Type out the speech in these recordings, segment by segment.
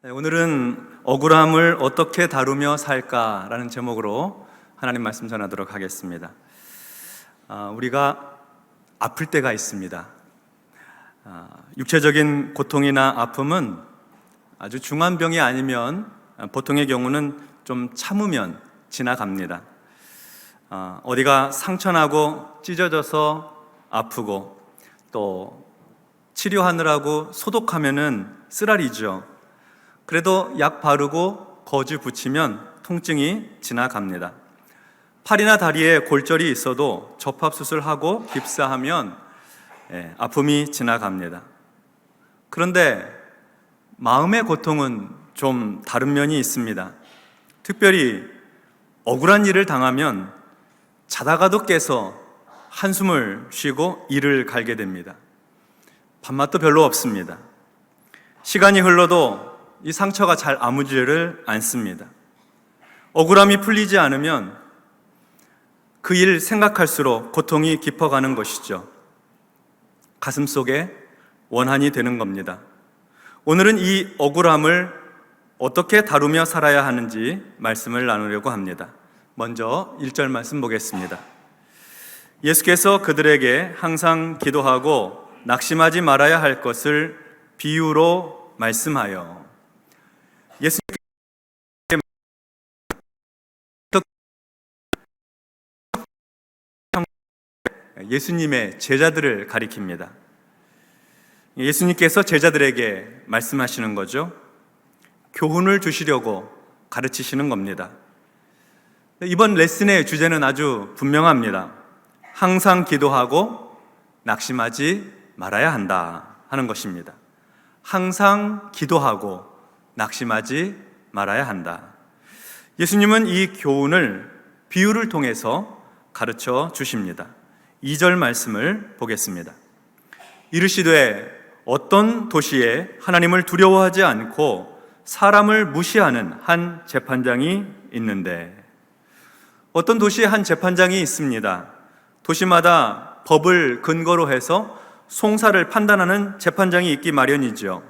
오늘은 억울함을 어떻게 다루며 살까라는 제목으로 하나님 말씀 전하도록 하겠습니다. 우리가 아플 때가 있습니다. 육체적인 고통이나 아픔은 아주 중한 병이 아니면 보통의 경우는 좀 참으면 지나갑니다. 어디가 상처나고 찢어져서 아프고 또 치료하느라고 소독하면은 쓰라리죠. 그래도 약 바르고 거즈 붙이면 통증이 지나갑니다. 팔이나 다리에 골절이 있어도 접합수술하고 깁스하면 아픔이 지나갑니다. 그런데 마음의 고통은 좀 다른 면이 있습니다. 특별히 억울한 일을 당하면 자다가도 깨서 한숨을 쉬고 일을 갈게 됩니다. 밥맛도 별로 없습니다. 시간이 흘러도 이 상처가 잘 아물지를 않습니다. 억울함이 풀리지 않으면 그 일 생각할수록 고통이 깊어가는 것이죠. 가슴속에 원한이 되는 겁니다. 오늘은 이 억울함을 어떻게 다루며 살아야 하는지 말씀을 나누려고 합니다. 먼저 1절 말씀 보겠습니다. 예수께서 그들에게 항상 기도하고 낙심하지 말아야 할 것을 비유로 말씀하여. 예수님의 제자들을 가리킵니다. 예수님께서 제자들에게 말씀하시는 거죠. 교훈을 주시려고 가르치시는 겁니다. 이번 레슨의 주제는 아주 분명합니다. 항상 기도하고 낙심하지 말아야 한다 하는 것입니다. 항상 기도하고 낙심하지 말아야 한다. 예수님은 이 교훈을 비유를 통해서 가르쳐 주십니다. 2절 말씀을 보겠습니다. 이르시되 어떤 도시에 하나님을 두려워하지 않고 사람을 무시하는 한 재판장이 있는데, 어떤 도시에 한 재판장이 있습니다. 도시마다 법을 근거로 해서 송사를 판단하는 재판장이 있기 마련이죠.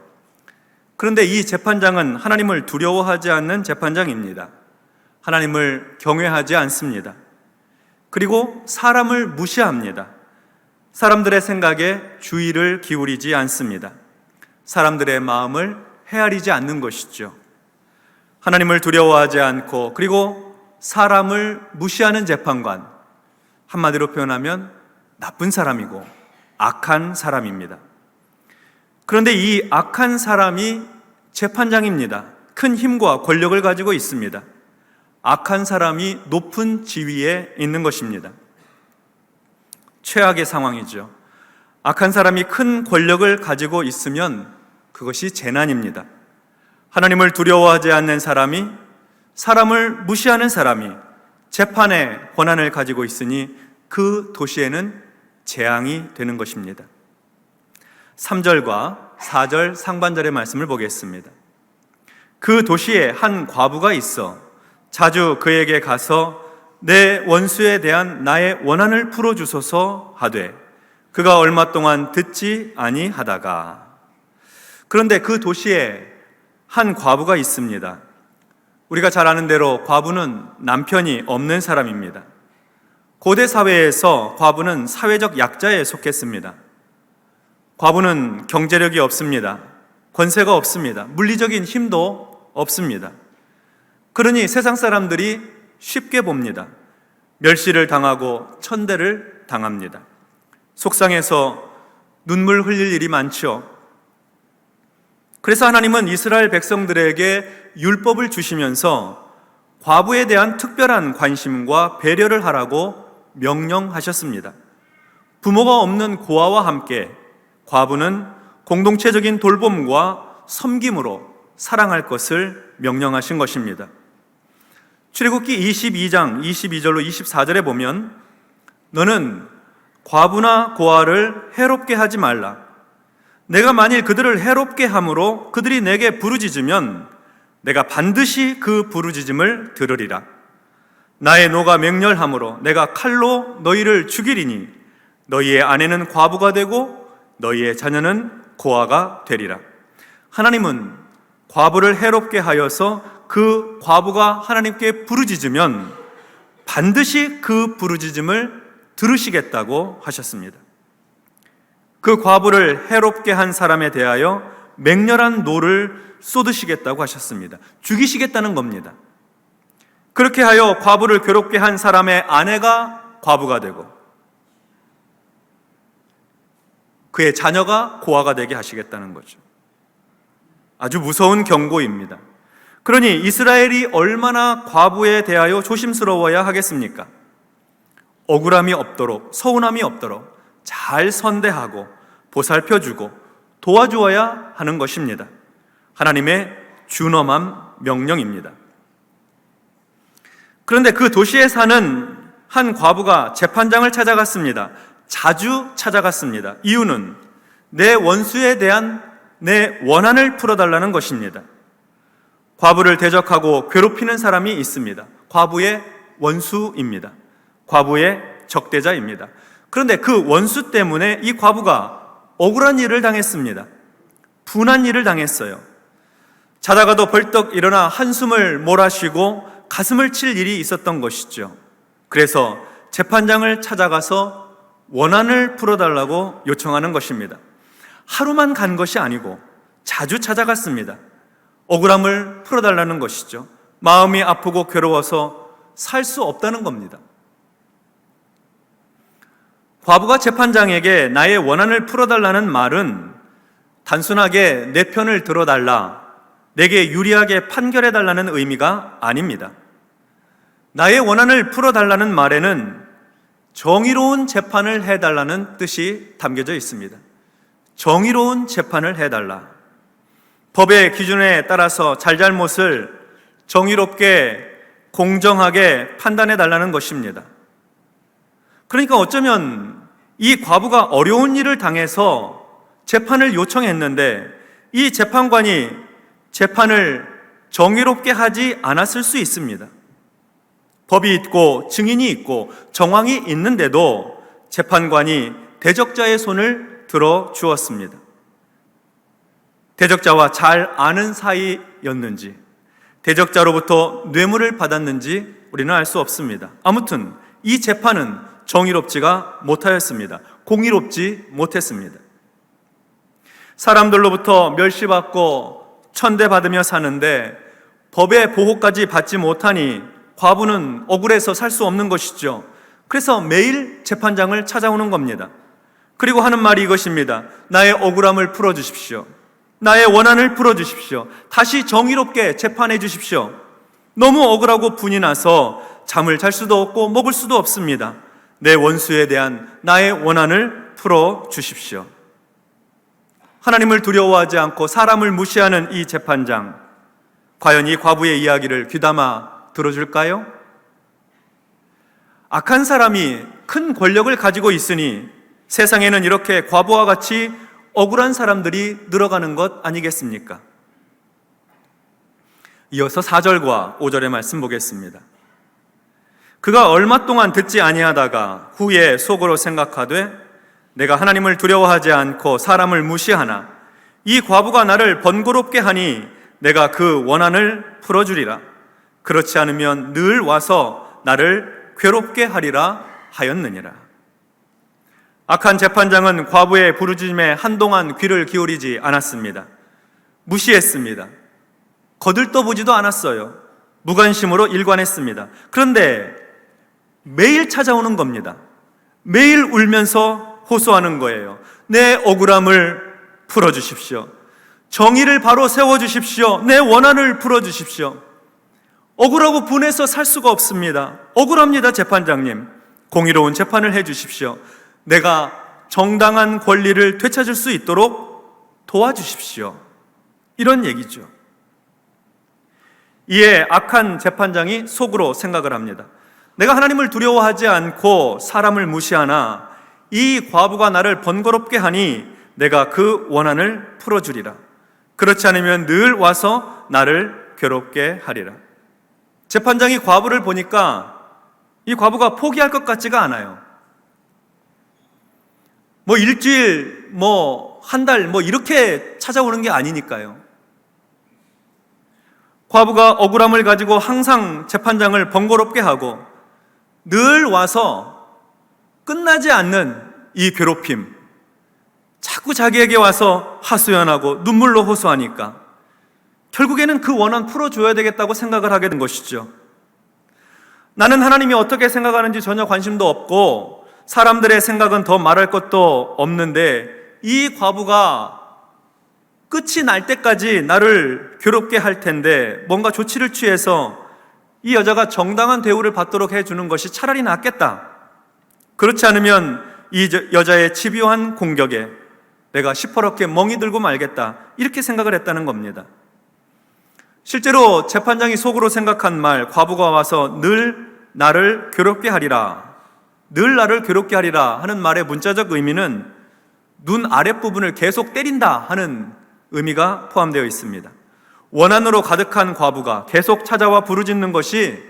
그런데 이 재판장은 하나님을 두려워하지 않는 재판장입니다. 하나님을 경외하지 않습니다. 그리고 사람을 무시합니다. 사람들의 생각에 주의를 기울이지 않습니다. 사람들의 마음을 헤아리지 않는 것이죠. 하나님을 두려워하지 않고 그리고 사람을 무시하는 재판관, 한마디로 표현하면 나쁜 사람이고 악한 사람입니다. 그런데 이 악한 사람이 재판장입니다. 큰 힘과 권력을 가지고 있습니다. 악한 사람이 높은 지위에 있는 것입니다. 최악의 상황이죠. 악한 사람이 큰 권력을 가지고 있으면 그것이 재난입니다. 하나님을 두려워하지 않는 사람이, 사람을 무시하는 사람이 재판의 권한을 가지고 있으니 그 도시에는 재앙이 되는 것입니다. 3절과 4절 상반절의 말씀을 보겠습니다. 그 도시에 한 과부가 있어 자주 그에게 가서 내 원수에 대한 나의 원한을 풀어주소서 하되 그가 얼마 동안 듣지 아니하다가. 그런데 그 도시에 한 과부가 있습니다. 우리가 잘 아는 대로 과부는 남편이 없는 사람입니다. 고대 사회에서 과부는 사회적 약자에 속했습니다. 과부는 경제력이 없습니다. 권세가 없습니다. 물리적인 힘도 없습니다. 그러니 세상 사람들이 쉽게 봅니다. 멸시를 당하고 천대를 당합니다. 속상해서 눈물 흘릴 일이 많죠. 그래서 하나님은 이스라엘 백성들에게 율법을 주시면서 과부에 대한 특별한 관심과 배려를 하라고 명령하셨습니다. 부모가 없는 고아와 함께 과부는 공동체적인 돌봄과 섬김으로 사랑할 것을 명령하신 것입니다. 출애굽기 22장 22절로 24절에 보면 너는 과부나 고아를 해롭게 하지 말라. 내가 만일 그들을 해롭게 함으로 그들이 내게 부르짖으면 내가 반드시 그 부르짖음을 들으리라. 나의 노가 맹렬함으로 내가 칼로 너희를 죽이리니 너희의 아내는 과부가 되고 너희의 자녀는 고아가 되리라. 하나님은 과부를 해롭게 하여서 그 과부가 하나님께 부르짖으면 반드시 그 부르짖음을 들으시겠다고 하셨습니다. 그 과부를 해롭게 한 사람에 대하여 맹렬한 노를 쏟으시겠다고 하셨습니다. 죽이시겠다는 겁니다. 그렇게 하여 과부를 괴롭게 한 사람의 아내가 과부가 되고 그의 자녀가 고아가 되게 하시겠다는 거죠. 아주 무서운 경고입니다. 그러니 이스라엘이 얼마나 과부에 대하여 조심스러워야 하겠습니까? 억울함이 없도록, 서운함이 없도록 잘 선대하고 보살펴주고 도와주어야 하는 것입니다. 하나님의 준엄한 명령입니다. 그런데 그 도시에 사는 한 과부가 재판장을 찾아갔습니다. 자주 찾아갔습니다. 이유는 내 원수에 대한 내 원한을 풀어달라는 것입니다. 과부를 대적하고 괴롭히는 사람이 있습니다. 과부의 원수입니다. 과부의 적대자입니다. 그런데 그 원수 때문에 이 과부가 억울한 일을 당했습니다. 분한 일을 당했어요. 자다가도 벌떡 일어나 한숨을 몰아쉬고 가슴을 칠 일이 있었던 것이죠. 그래서 재판장을 찾아가서 원한을 풀어달라고 요청하는 것입니다. 하루만 간 것이 아니고 자주 찾아갔습니다. 억울함을 풀어달라는 것이죠. 마음이 아프고 괴로워서 살 수 없다는 겁니다. 과부가 재판장에게 나의 원한을 풀어달라는 말은 단순하게 내 편을 들어달라, 내게 유리하게 판결해달라는 의미가 아닙니다. 나의 원한을 풀어달라는 말에는 정의로운 재판을 해달라는 뜻이 담겨져 있습니다. 정의로운 재판을 해달라. 법의 기준에 따라서 잘잘못을 정의롭게 공정하게 판단해달라는 것입니다. 그러니까 어쩌면 이 과부가 어려운 일을 당해서 재판을 요청했는데 이 재판관이 재판을 정의롭게 하지 않았을 수 있습니다. 법이 있고 증인이 있고 정황이 있는데도 재판관이 대적자의 손을 들어 주었습니다. 대적자와 잘 아는 사이였는지, 대적자로부터 뇌물을 받았는지 우리는 알 수 없습니다. 아무튼 이 재판은 정의롭지가 못하였습니다. 공의롭지 못했습니다. 사람들로부터 멸시받고 천대받으며 사는데 법의 보호까지 받지 못하니 과부는 억울해서 살 수 없는 것이죠. 그래서 매일 재판장을 찾아오는 겁니다. 그리고 하는 말이 이것입니다. 나의 억울함을 풀어주십시오. 나의 원한을 풀어주십시오. 다시 정의롭게 재판해 주십시오. 너무 억울하고 분이 나서 잠을 잘 수도 없고 먹을 수도 없습니다. 내 원수에 대한 나의 원한을 풀어주십시오. 하나님을 두려워하지 않고 사람을 무시하는 이 재판장, 과연 이 과부의 이야기를 귀담아 들어줄까요? 악한 사람이 큰 권력을 가지고 있으니 세상에는 이렇게 과부와 같이 억울한 사람들이 늘어가는 것 아니겠습니까? 이어서 4절과 5절의 말씀 보겠습니다. 그가 얼마 동안 듣지 아니하다가 후에 속으로 생각하되 내가 하나님을 두려워하지 않고 사람을 무시하나 이 과부가 나를 번거롭게 하니 내가 그 원한을 풀어주리라. 그렇지 않으면 늘 와서 나를 괴롭게 하리라 하였느니라. 악한 재판장은 과부의 부르짖음에 한동안 귀를 기울이지 않았습니다. 무시했습니다. 거들떠보지도 않았어요. 무관심으로 일관했습니다. 그런데 매일 찾아오는 겁니다. 매일 울면서 호소하는 거예요. 내 억울함을 풀어주십시오. 정의를 바로 세워주십시오. 내 원한을 풀어주십시오. 억울하고 분해서 살 수가 없습니다. 억울합니다, 재판장님. 공의로운 재판을 해주십시오. 내가 정당한 권리를 되찾을 수 있도록 도와주십시오. 이런 얘기죠. 이에 악한 재판장이 속으로 생각을 합니다. 내가 하나님을 두려워하지 않고 사람을 무시하나 이 과부가 나를 번거롭게 하니 내가 그 원한을 풀어주리라. 그렇지 않으면 늘 와서 나를 괴롭게 하리라. 재판장이 과부를 보니까 이 과부가 포기할 것 같지가 않아요. 일주일, 한 달, 이렇게 찾아오는 게 아니니까요. 과부가 억울함을 가지고 항상 재판장을 번거롭게 하고 늘 와서 끝나지 않는 이 괴롭힘, 자꾸 자기에게 와서 하소연하고 눈물로 호소하니까 결국에는 그 원한 풀어줘야 되겠다고 생각을 하게 된 것이죠. 나는 하나님이 어떻게 생각하는지 전혀 관심도 없고 사람들의 생각은 더 말할 것도 없는데 이 과부가 끝이 날 때까지 나를 괴롭게 할 텐데 뭔가 조치를 취해서 이 여자가 정당한 대우를 받도록 해주는 것이 차라리 낫겠다. 그렇지 않으면 이 여자의 집요한 공격에 내가 시퍼렇게 멍이 들고 말겠다, 이렇게 생각을 했다는 겁니다. 실제로 재판장이 속으로 생각한 말, 과부가 와서 늘 나를 괴롭게 하리라, 늘 나를 괴롭게 하리라 하는 말의 문자적 의미는 눈 아랫부분을 계속 때린다 하는 의미가 포함되어 있습니다. 원한으로 가득한 과부가 계속 찾아와 부르짖는 것이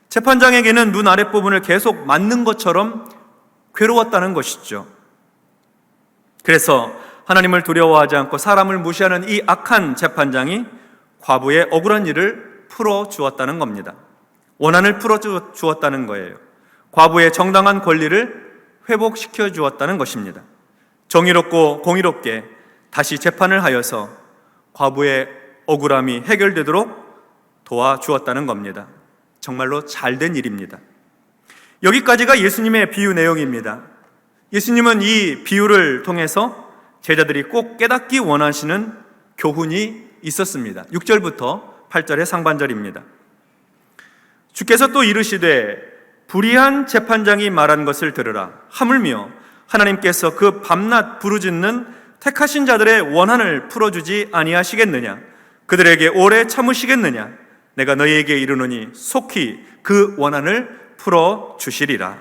재판장에게는 눈 아랫부분을 계속 맞는 것처럼 괴로웠다는 것이죠. 그래서 하나님을 두려워하지 않고 사람을 무시하는 이 악한 재판장이 과부의 억울한 일을 풀어주었다는 겁니다. 원한을 풀어주었다는 거예요. 과부의 정당한 권리를 회복시켜 주었다는 것입니다. 정의롭고 공의롭게 다시 재판을 하여서 과부의 억울함이 해결되도록 도와주었다는 겁니다. 정말로 잘된 일입니다. 여기까지가 예수님의 비유 내용입니다. 예수님은 이 비유를 통해서 제자들이 꼭 깨닫기 원하시는 교훈이 있었습니다. 6절부터 8절의 상반절입니다. 주께서 또 이르시되 불의한 재판장이 말한 것을 들으라. 하물며 하나님께서 그 밤낮 부르짖는 택하신 자들의 원한을 풀어주지 아니하시겠느냐? 그들에게 오래 참으시겠느냐? 내가 너희에게 이르노니 속히 그 원한을 풀어주시리라.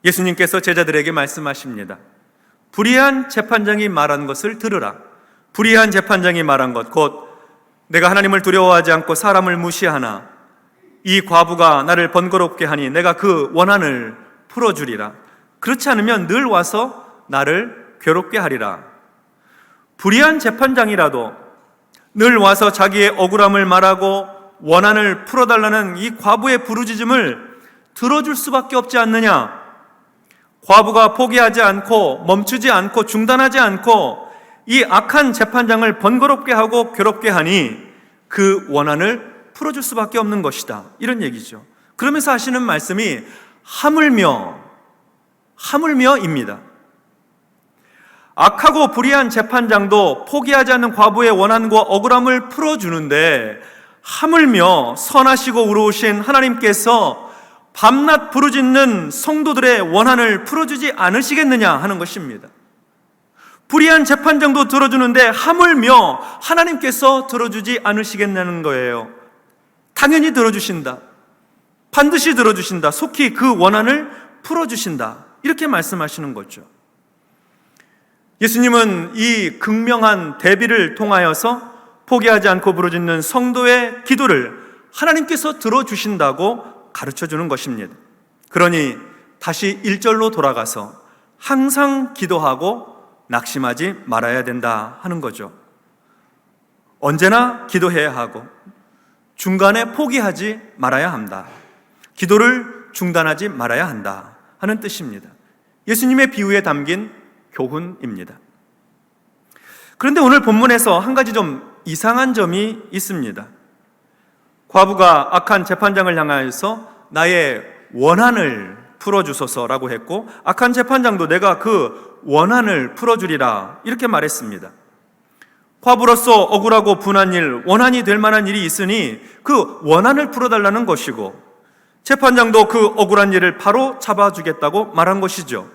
예수님께서 제자들에게 말씀하십니다. 불의한 재판장이 말한 것을 들으라. 불의한 재판장이 말한 것, 곧 내가 하나님을 두려워하지 않고 사람을 무시하나 이 과부가 나를 번거롭게 하니 내가 그 원한을 풀어주리라. 그렇지 않으면 늘 와서 나를 괴롭게 하리라. 불의한 재판장이라도 늘 와서 자기의 억울함을 말하고 원한을 풀어달라는 이 과부의 부르짖음을 들어줄 수밖에 없지 않느냐? 과부가 포기하지 않고 멈추지 않고 중단하지 않고 이 악한 재판장을 번거롭게 하고 괴롭게 하니 그 원한을 풀어줄 수밖에 없는 것이다, 이런 얘기죠. 그러면서 하시는 말씀이 하물며입니다. 악하고 불의한 재판장도 포기하지 않는 과부의 원한과 억울함을 풀어주는데 하물며 선하시고 의로우신 하나님께서 밤낮 부르짖는 성도들의 원한을 풀어주지 않으시겠느냐 하는 것입니다. 불의한 재판장도 들어주는데 하물며 하나님께서 들어주지 않으시겠냐는 거예요. 당연히 들어주신다. 반드시 들어주신다. 속히 그 원한을 풀어주신다. 이렇게 말씀하시는 거죠. 예수님은 이 극명한 대비를 통하여서 포기하지 않고 부르짖는 성도의 기도를 하나님께서 들어주신다고 가르쳐주는 것입니다. 그러니 다시 1절로 돌아가서 항상 기도하고 낙심하지 말아야 된다 하는 거죠. 언제나 기도해야 하고 중간에 포기하지 말아야 한다. 기도를 중단하지 말아야 한다 하는 뜻입니다. 예수님의 비유에 담긴 교훈입니다. 그런데 오늘 본문에서 한 가지 좀 이상한 점이 있습니다. 과부가 악한 재판장을 향하여서 나의 원한을 풀어주소서라고 했고 악한 재판장도 내가 그 원한을 풀어주리라 이렇게 말했습니다. 과부로서 억울하고 분한 일, 원한이 될 만한 일이 있으니 그 원한을 풀어달라는 것이고 재판장도 그 억울한 일을 바로 잡아주겠다고 말한 것이죠.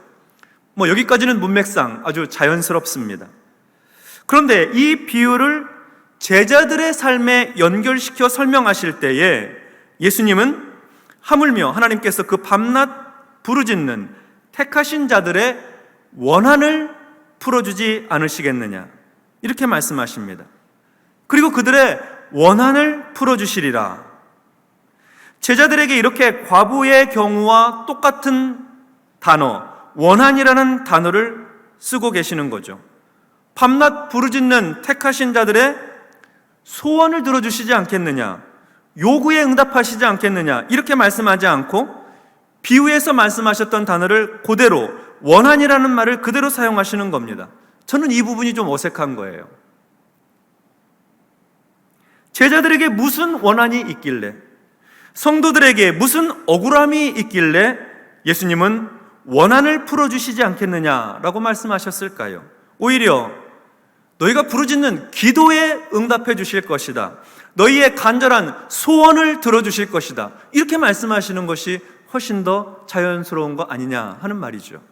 여기까지는 문맥상 아주 자연스럽습니다. 그런데 이 비유를 제자들의 삶에 연결시켜 설명하실 때에 예수님은 하물며 하나님께서 그 밤낮 부르짖는 택하신 자들의 원한을 풀어주지 않으시겠느냐 이렇게 말씀하십니다. 그리고 그들의 원한을 풀어주시리라. 제자들에게 이렇게 과부의 경우와 똑같은 단어, 원한이라는 단어를 쓰고 계시는 거죠. 밤낮 부르짖는 택하신 자들의 소원을 들어주시지 않겠느냐, 요구에 응답하시지 않겠느냐, 이렇게 말씀하지 않고 비유에서 말씀하셨던 단어를 그대로, 원한이라는 말을 그대로 사용하시는 겁니다. 저는 이 부분이 좀 어색한 거예요. 제자들에게 무슨 원한이 있길래, 성도들에게 무슨 억울함이 있길래 예수님은 원한을 풀어주시지 않겠느냐라고 말씀하셨을까요? 오히려 너희가 부르짖는 기도에 응답해 주실 것이다, 너희의 간절한 소원을 들어주실 것이다, 이렇게 말씀하시는 것이 훨씬 더 자연스러운 거 아니냐 하는 말이죠.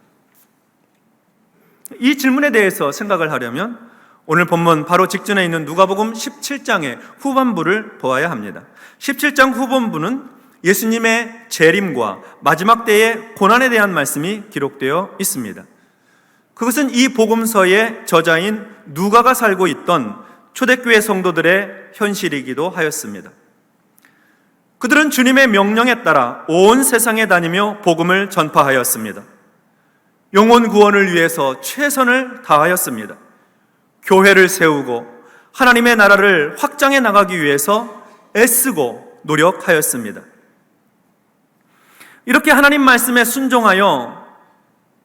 이 질문에 대해서 생각을 하려면 오늘 본문 바로 직전에 있는 누가복음 17장의 후반부를 보아야 합니다. 17장 후반부는 예수님의 재림과 마지막 때의 고난에 대한 말씀이 기록되어 있습니다. 그것은 이 복음서의 저자인 누가가 살고 있던 초대교회 성도들의 현실이기도 하였습니다. 그들은 주님의 명령에 따라 온 세상에 다니며 복음을 전파하였습니다. 영혼 구원을 위해서 최선을 다하였습니다. 교회를 세우고 하나님의 나라를 확장해 나가기 위해서 애쓰고 노력하였습니다. 이렇게 하나님 말씀에 순종하여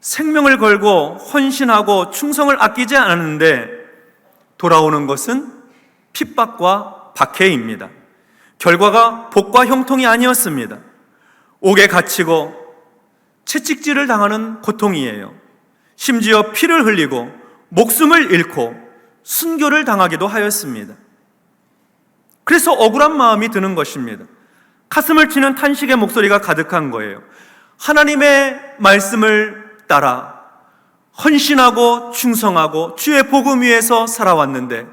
생명을 걸고 헌신하고 충성을 아끼지 않았는데 돌아오는 것은 핍박과 박해입니다. 결과가 복과 형통이 아니었습니다. 옥에 갇히고 채찍질을 당하는 고통이에요. 심지어 피를 흘리고 목숨을 잃고 순교를 당하기도 하였습니다. 그래서 억울한 마음이 드는 것입니다. 가슴을 치는 탄식의 목소리가 가득한 거예요. 하나님의 말씀을 따라 헌신하고 충성하고 주의 복음 위에서 살아왔는데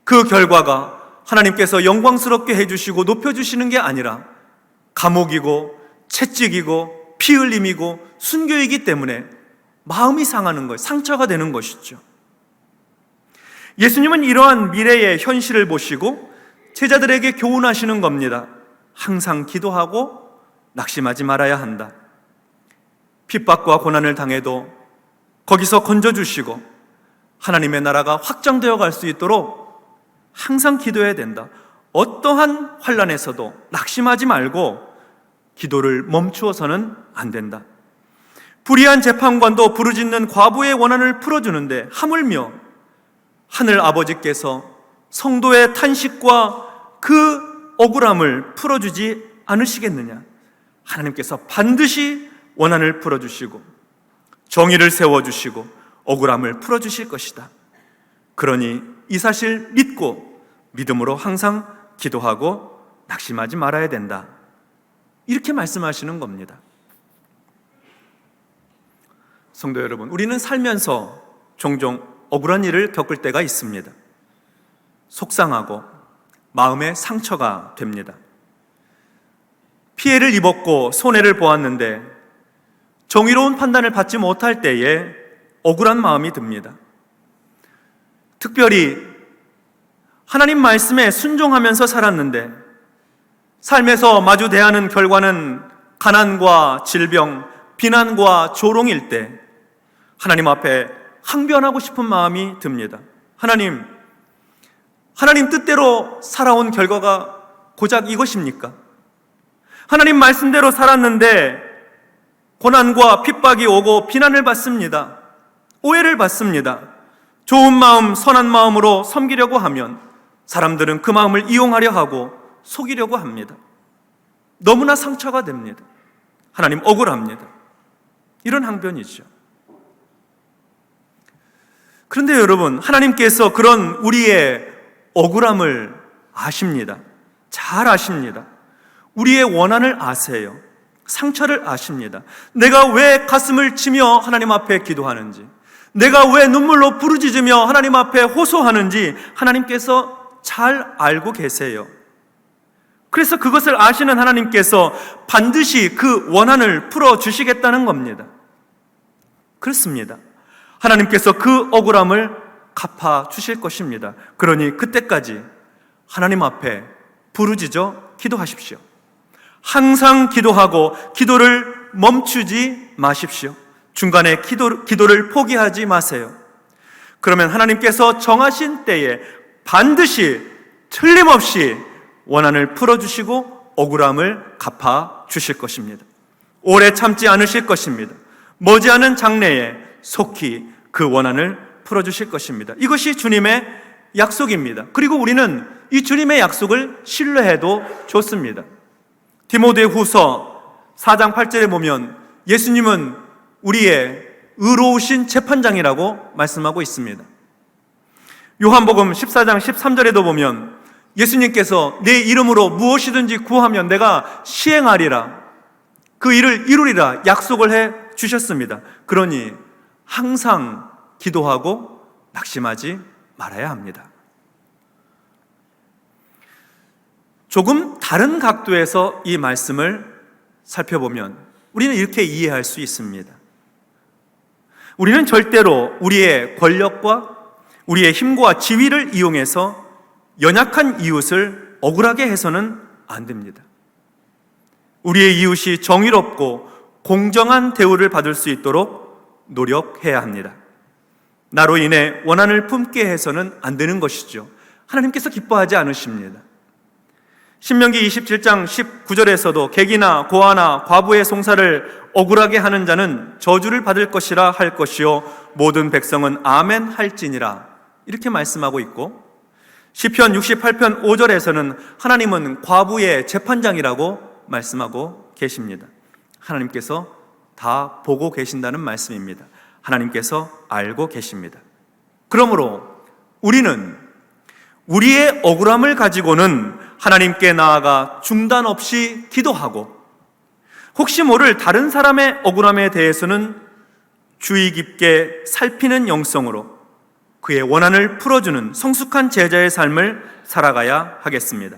그 결과가 하나님께서 영광스럽게 해주시고 높여주시는 게 아니라 감옥이고 채찍이고 피 흘림이고 순교이기 때문에 마음이 상하는 거예요. 상처가 되는 것이죠. 예수님은 이러한 미래의 현실을 보시고 제자들에게 교훈하시는 겁니다. 항상 기도하고 낙심하지 말아야 한다. 핍박과 고난을 당해도 거기서 건져주시고 하나님의 나라가 확장되어 갈 수 있도록 항상 기도해야 된다. 어떠한 환난에서도 낙심하지 말고 기도를 멈추어서는 안 된다. 불의한 재판관도 부르짖는 과부의 원한을 풀어주는데 하물며 하늘 아버지께서 성도의 탄식과 그 억울함을 풀어주지 않으시겠느냐? 하나님께서 반드시 원한을 풀어주시고 정의를 세워주시고 억울함을 풀어주실 것이다. 그러니 이 사실 믿고 믿음으로 항상 기도하고 낙심하지 말아야 된다. 이렇게 말씀하시는 겁니다. 성도 여러분, 우리는 살면서 종종 억울한 일을 겪을 때가 있습니다. 속상하고 마음에 상처가 됩니다. 피해를 입었고 손해를 보았는데 정의로운 판단을 받지 못할 때에 억울한 마음이 듭니다. 특별히 하나님 말씀에 순종하면서 살았는데 삶에서 마주 대하는 결과는 가난과 질병, 비난과 조롱일 때 하나님 앞에 항변하고 싶은 마음이 듭니다. 하나님 뜻대로 살아온 결과가 고작 이것입니까? 하나님 말씀대로 살았는데 고난과 핍박이 오고 비난을 받습니다. 오해를 받습니다. 좋은 마음, 선한 마음으로 섬기려고 하면 사람들은 그 마음을 이용하려 하고 속이려고 합니다. 너무나 상처가 됩니다. 하나님 억울합니다. 이런 항변이죠. 그런데 여러분, 하나님께서 그런 우리의 억울함을 아십니다. 잘 아십니다. 우리의 원한을 아세요. 상처를 아십니다. 내가 왜 가슴을 치며 하나님 앞에 기도하는지, 내가 왜 눈물로 부르짖으며 하나님 앞에 호소하는지 하나님께서 잘 알고 계세요. 그래서 그것을 아시는 하나님께서 반드시 그 원한을 풀어주시겠다는 겁니다. 그렇습니다. 하나님께서 그 억울함을 갚아주실 것입니다. 그러니 그때까지 하나님 앞에 부르짖어 기도하십시오. 항상 기도하고 기도를 멈추지 마십시오. 중간에 기도를 포기하지 마세요. 그러면 하나님께서 정하신 때에 반드시 틀림없이 원한을 풀어주시고 억울함을 갚아주실 것입니다. 오래 참지 않으실 것입니다. 머지않은 장래에 속히 그 원한을 풀어주실 것입니다. 이것이 주님의 약속입니다. 그리고 우리는 이 주님의 약속을 신뢰해도 좋습니다. 디모데 후서 4장 8절에 보면 예수님은 우리의 의로우신 재판장이라고 말씀하고 있습니다. 요한복음 14장 13절에도 보면 예수님께서 내 이름으로 무엇이든지 구하면 내가 시행하리라, 그 일을 이루리라 약속을 해 주셨습니다. 그러니 항상 기도하고 낙심하지 말아야 합니다. 조금 다른 각도에서 이 말씀을 살펴보면 우리는 이렇게 이해할 수 있습니다. 우리는 절대로 우리의 권력과 우리의 힘과 지위를 이용해서 연약한 이웃을 억울하게 해서는 안 됩니다. 우리의 이웃이 정의롭고 공정한 대우를 받을 수 있도록 노력해야 합니다. 나로 인해 원한을 품게 해서는 안 되는 것이죠. 하나님께서 기뻐하지 않으십니다. 신명기 27장 19절에서도 객이나 고아나 과부의 송사를 억울하게 하는 자는 저주를 받을 것이라 할 것이요 모든 백성은 아멘 할지니라 이렇게 말씀하고 있고, 시편 68편 5절에서는 하나님은 과부의 재판장이라고 말씀하고 계십니다. 하나님께서 다 보고 계신다는 말씀입니다. 하나님께서 알고 계십니다. 그러므로 우리는 우리의 억울함을 가지고는 하나님께 나아가 중단 없이 기도하고, 혹시 모를 다른 사람의 억울함에 대해서는 주의 깊게 살피는 영성으로 그의 원한을 풀어주는 성숙한 제자의 삶을 살아가야 하겠습니다.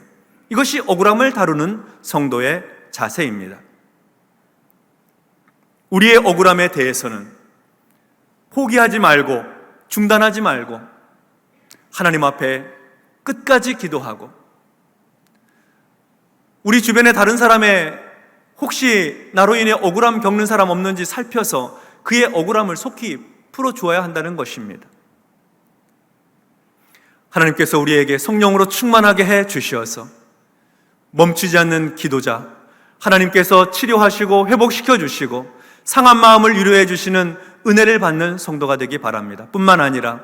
이것이 억울함을 다루는 성도의 자세입니다. 우리의 억울함에 대해서는 포기하지 말고 중단하지 말고 하나님 앞에 끝까지 기도하고, 우리 주변에 다른 사람의 혹시 나로 인해 억울함 겪는 사람 없는지 살펴서 그의 억울함을 속히 풀어주어야 한다는 것입니다. 하나님께서 우리에게 성령으로 충만하게 해 주셔서 멈추지 않는 기도자, 하나님께서 치료하시고 회복시켜 주시고 상한 마음을 위로해 주시는 은혜를 받는 성도가 되기 바랍니다. 뿐만 아니라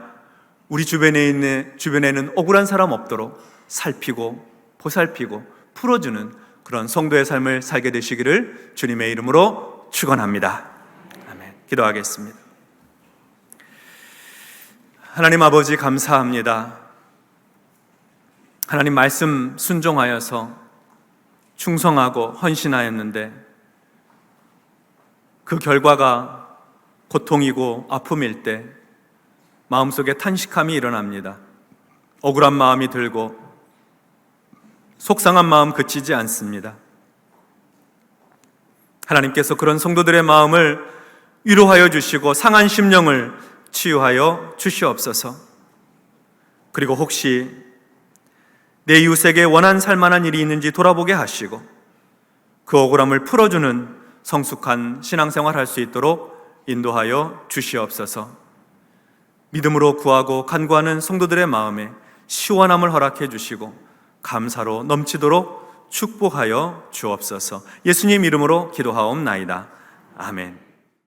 우리 주변에는 억울한 사람 없도록 살피고 보살피고 풀어주는 그런 성도의 삶을 살게 되시기를 주님의 이름으로 축원합니다. 아멘. 기도하겠습니다. 하나님 아버지 감사합니다. 하나님 말씀 순종하여서 충성하고 헌신하였는데 그 결과가 고통이고 아픔일 때 마음속에 탄식함이 일어납니다. 억울한 마음이 들고 속상한 마음 그치지 않습니다. 하나님께서 그런 성도들의 마음을 위로하여 주시고 상한 심령을 치유하여 주시옵소서. 그리고 혹시 내 이웃에게 원한 살만한 일이 있는지 돌아보게 하시고 그 억울함을 풀어주는 성숙한 신앙생활 할 수 있도록 인도하여 주시옵소서. 믿음으로 구하고 간구하는 성도들의 마음에 시원함을 허락해 주시고 감사로 넘치도록 축복하여 주옵소서. 예수님 이름으로 기도하옵나이다. 아멘.